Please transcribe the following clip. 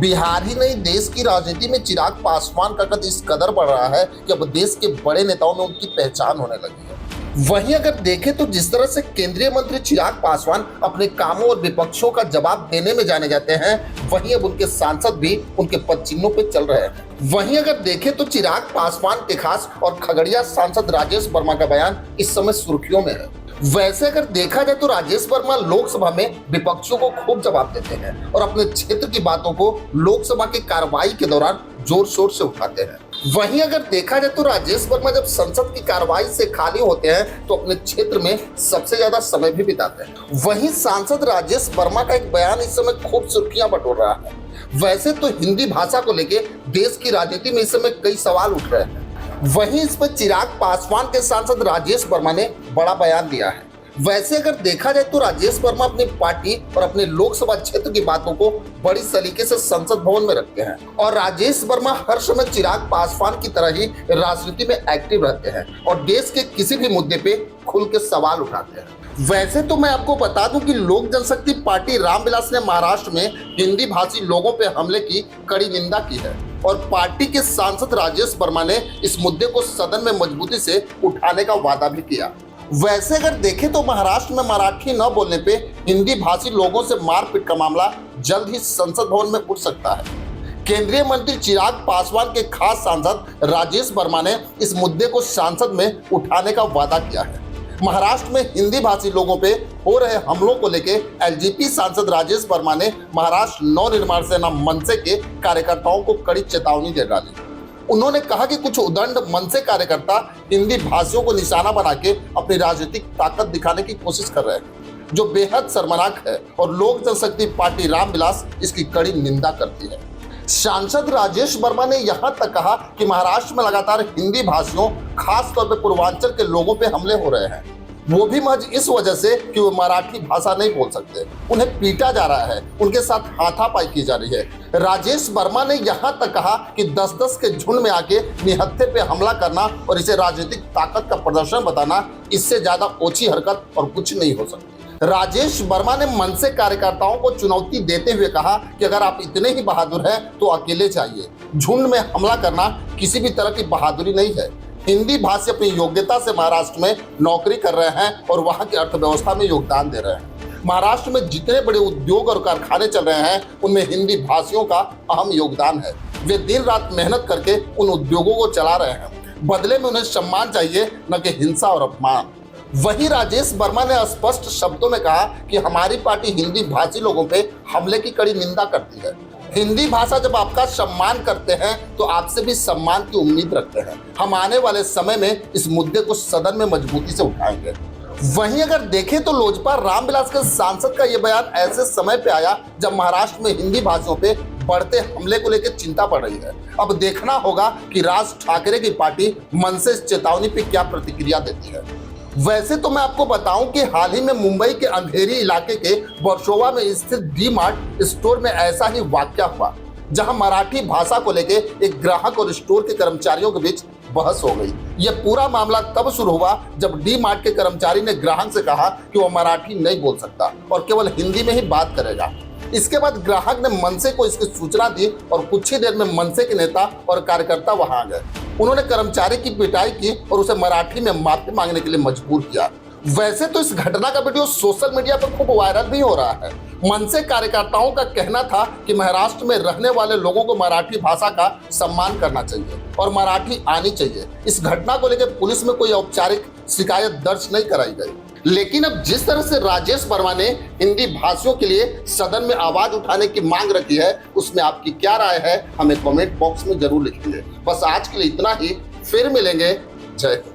बिहार ही नहीं, देश की राजनीति में चिराग पासवान का कद इस कदर बढ़ रहा है कि अब देश के बड़े नेताओं में उनकी पहचान होने लगी है। वहीं अगर देखें तो जिस तरह से केंद्रीय मंत्री चिराग पासवान अपने कामों और विपक्षों का जवाब देने में जाने जाते हैं, वहीं अब उनके सांसद भी उनके पद चिन्हों पर चल रहे हैं। वहीं अगर देखें तो चिराग पासवान के खास और खगड़िया सांसद राजेश वर्मा का बयान इस समय सुर्खियों में है। वैसे अगर देखा जाए तो राजेश वर्मा लोकसभा में विपक्षियों को खूब जवाब देते हैं और अपने क्षेत्र की बातों को लोकसभा की कार्रवाई के दौरान जोर शोर से उठाते हैं। वहीं अगर देखा जाए तो राजेश वर्मा जब संसद की कार्रवाई से खाली होते हैं तो अपने क्षेत्र में सबसे ज्यादा समय भी बिताते हैं। वहीं सांसद राजेश वर्मा का एक बयान इस समय खूब सुर्खियां बटोर रहा है। वैसे तो हिंदी भाषा को लेकर देश की राजनीति में इस समय कई सवाल उठ रहे हैं। वहीं इस पर चिराग पासवान के सांसद राजेश वर्मा ने बड़ा बयान दिया है। वैसे अगर देखा जाए तो राजेश वर्मा अपनी पार्टी और अपने लोकसभा क्षेत्र की बातों को बड़ी सलीके से संसद भवन में रखते हैं और राजेश वर्मा हर समय चिराग पासवान की तरह ही राजनीति में एक्टिव रहते हैं और देश के किसी भी मुद्दे पे खुल के सवाल उठाते हैं। वैसे तो मैं आपको बता दूं कि लोक जनशक्ति पार्टी रामविलास ने महाराष्ट्र में हिंदी भाषी लोगों पर हमले की कड़ी निंदा की है और पार्टी के सांसद राजेश वर्मा ने इस मुद्दे को सदन में मजबूती से उठाने का वादा भी किया। वैसे अगर देखें तो महाराष्ट्र में मराठी न बोलने पे हिंदी भाषी लोगों से मारपीट का मामला जल्द ही संसद भवन में उठ सकता है। केंद्रीय मंत्री चिराग पासवान के खास सांसद राजेश वर्मा ने इस मुद्दे को संसद में उठाने का वादा किया है। महाराष्ट्र में हिंदी भाषी लोगों पे हो रहे हमलों को लेकर एलजेपी सांसद राजेश वर्मा ने महाराष्ट्र नवनिर्माण सेना मनसे के कार्यकर्ताओं को कड़ी चेतावनी दे डाली। उन्होंने कहा कि कुछ उदंड मनसे कार्यकर्ता हिंदी भाषियों को निशाना बना के अपनी राजनीतिक ताकत दिखाने की कोशिश कर रहे हैं, जो बेहद शर्मनाक है और लोक जनशक्ति पार्टी रामविलास इसकी कड़ी निंदा करती है। सांसद राजेश वर्मा ने यहां तक कहा कि महाराष्ट्र में लगातार हिंदी भाषियों, खासतौर पर पूर्वांचल के लोगों पर हमले हो रहे हैं, वो भी महज इस वजह से कि वो मराठी भाषा नहीं बोल सकते। उन्हें पीटा जा रहा है, उनके साथ हाथापाई की जा रही है। राजेश वर्मा ने यहाँ तक कहा कि 10-10 के झुंड में आके निहत्थे पे हमला करना और इसे राजनीतिक ताकत का प्रदर्शन बताना, इससे ज्यादा ओछी हरकत और कुछ नहीं हो सकती। राजेश वर्मा ने मनसे कार्यकर्ताओं को चुनौती देते हुए कहा कि अगर आप इतने ही बहादुर हैं तो अकेले जाइए। झुंड में हमला करना किसी भी तरह की बहादुरी नहीं है। हिंदी भाषी अपनी योग्यता से महाराष्ट्र में नौकरी कर रहे हैं और वहां की अर्थव्यवस्था में योगदान दे रहे हैं। महाराष्ट्र में जितने बड़े उद्योग और कारखाने चल रहे हैं उनमें हिंदी भाषियों का अहम योगदान है। वे दिन रात मेहनत करके उन उद्योगों को चला रहे हैं। बदले में उन्हें सम्मान चाहिए, न कि हिंसा और अपमान। वहीं राजेश वर्मा ने स्पष्ट शब्दों में कहा कि हमारी पार्टी हिंदी भाषी लोगों पर हमले की कड़ी निंदा करती है। हिंदी भाषा जब आपका सम्मान करते हैं तो आपसे भी सम्मान की उम्मीद रखते हैं। हम आने वाले समय में इस मुद्दे को सदन में मजबूती से उठाएंगे। वहीं अगर देखें तो लोजपा रामविलास के सांसद का यह बयान ऐसे समय पे आया जब महाराष्ट्र में हिंदी भाषियों पे बढ़ते हमले को लेकर चिंता बढ़ रही है। अब देखना होगा कि राज ठाकरे की पार्टी मनसे इस चेतावनी पे क्या प्रतिक्रिया देती है। वैसे तो मैं आपको बताऊं कि हाल ही में मुंबई के अंधेरी इलाके के वर्सोवा में स्थित डी मार्ट स्टोर में ऐसा ही वाकया हुआ, जहां मराठी भाषा को लेकर एक ग्राहक और स्टोर के कर्मचारियों के बीच बहस हो गई। यह पूरा मामला तब शुरू हुआ जब डी मार्ट के कर्मचारी ने ग्राहक से कहा कि वह मराठी नहीं बोल सकता और केवल हिंदी में ही बात करेगा। इसके बाद ग्राहक ने मनसे को इसकी सूचना दी और कुछ ही देर में मनसे के नेता और कार्यकर्ता वहां आ गए। उन्होंने कर्मचारी की पिटाई की और उसे मराठी में माफी मांगने के लिए मजबूर किया। वैसे तो इस घटना का वीडियो सोशल मीडिया पर खूब वायरल भी हो रहा है। मनसे कार्यकर्ताओं का कहना था कि महाराष्ट्र में रहने वाले लोगों को मराठी भाषा का सम्मान करना चाहिए और मराठी आनी चाहिए। इस घटना को लेकर पुलिस में कोई औपचारिक शिकायत दर्ज नहीं कराई गई। लेकिन अब जिस तरह से राजेश वर्मा ने हिंदी भाषियों के लिए सदन में आवाज उठाने की मांग रखी है, उसमें आपकी क्या राय है हमें कमेंट बॉक्स में जरूर लिखिए। बस आज के लिए इतना ही, फिर मिलेंगे। जय हिंद।